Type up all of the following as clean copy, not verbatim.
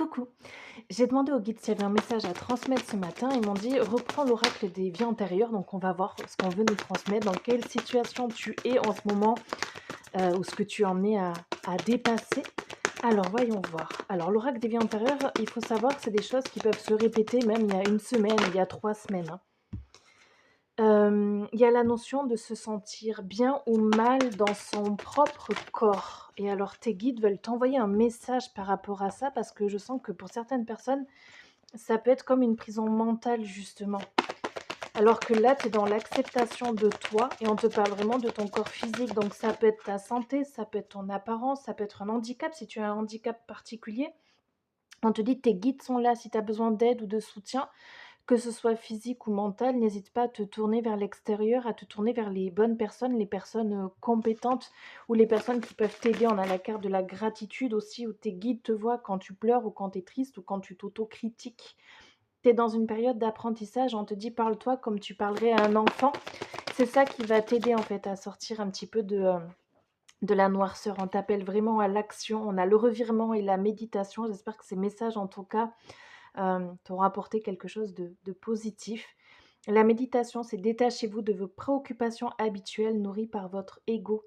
Coucou, j'ai demandé au guide s'il y avait un message à transmettre ce matin. Ils m'ont dit reprends l'oracle des vies antérieures. Donc on va voir ce qu'on veut nous transmettre, dans quelle situation tu es en ce moment, ou ce que tu en es à dépasser. Alors voyons voir. Alors l'oracle des vies antérieures, il faut savoir que c'est des choses qui peuvent se répéter même il y a une semaine, il y a 3 semaines, hein. Il y a la notion de se sentir bien ou mal dans son propre corps et alors tes guides veulent t'envoyer un message par rapport à ça parce que je sens que pour certaines personnes, ça peut être comme une prison mentale justement. Alors que là, tu es dans l'acceptation de toi et on te parle vraiment de ton corps physique, donc ça peut être ta santé, ça peut être ton apparence, ça peut être un handicap si tu as un handicap particulier. On te dit: «Tes guides sont là si tu as besoin d'aide ou de soutien». Que ce soit physique ou mental, n'hésite pas à te tourner vers l'extérieur, à te tourner vers les personnes, compétentes ou les personnes qui peuvent t'aider. On a la carte de la gratitude aussi où tes guides te voient quand tu pleures ou quand tu es triste ou quand tu t'autocritiques. Tu es dans une période d'apprentissage, on te dit: «Parle-toi comme tu parlerais à un enfant». C'est ça qui va t'aider en fait à sortir un petit peu de la noirceur. On t'appelle vraiment à l'action. On a le revirement et la méditation. J'espère que ces messages en tout cas t'auront apporté quelque chose de positif. La méditation, c'est détachez-vous de vos préoccupations habituelles nourries par votre ego.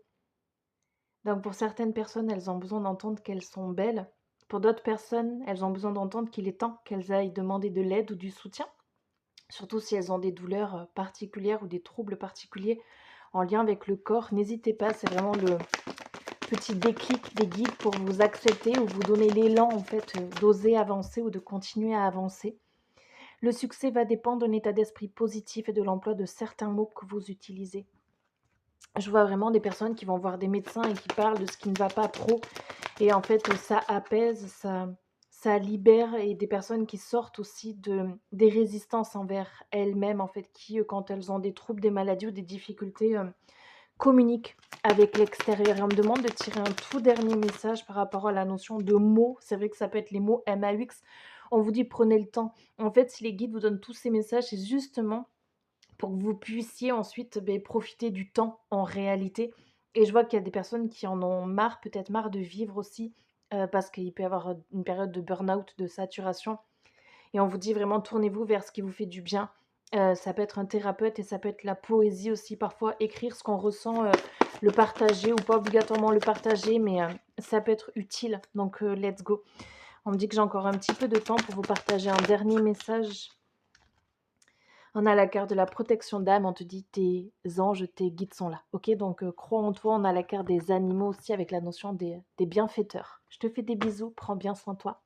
Donc pour certaines personnes, elles ont besoin d'entendre qu'elles sont belles. Pour d'autres personnes, elles ont besoin d'entendre qu'il est temps qu'elles aillent demander de l'aide ou du soutien, surtout si elles ont des douleurs particulières ou des troubles particuliers en lien avec le corps. N'hésitez pas, c'est vraiment le petit déclic des guides pour vous accepter ou vous donner l'élan en fait d'oser avancer ou de continuer à avancer. Le succès va dépendre d'un état d'esprit positif et de l'emploi de certains mots que vous utilisez. Je vois vraiment des personnes qui vont voir des médecins et qui parlent de ce qui ne va pas trop et en fait, ça apaise, ça libère et des personnes qui sortent aussi des résistances envers elles-mêmes, en fait, qui, quand elles ont des troubles, des maladies ou des difficultés, communiquent avec l'extérieur et on me demande de tirer un tout dernier message par rapport à la notion de mots. C'est vrai que ça peut être les mots MAUX. On vous dit: «Prenez le temps». En fait, si les guides vous donnent tous ces messages, c'est justement pour que vous puissiez ensuite, profiter du temps en réalité et je vois qu'il y a des personnes qui en ont marre, peut-être marre de vivre aussi, parce qu'il peut y avoir, une période de burn-out, de saturation et on vous dit vraiment tournez-vous vers ce qui vous fait du bien. Ça peut être un thérapeute et ça peut être la poésie aussi, parfois écrire ce qu'on ressent, le partager ou pas obligatoirement le partager, mais ça peut être utile donc let's go. On me dit que j'ai encore un petit peu de temps pour vous partager un dernier message. On a la carte de la protection d'âme, on te dit tes anges, tes guides sont là. OK, donc crois en toi. On a la carte des animaux aussi avec la notion des bienfaiteurs. Je te fais des bisous, prends bien soin de toi.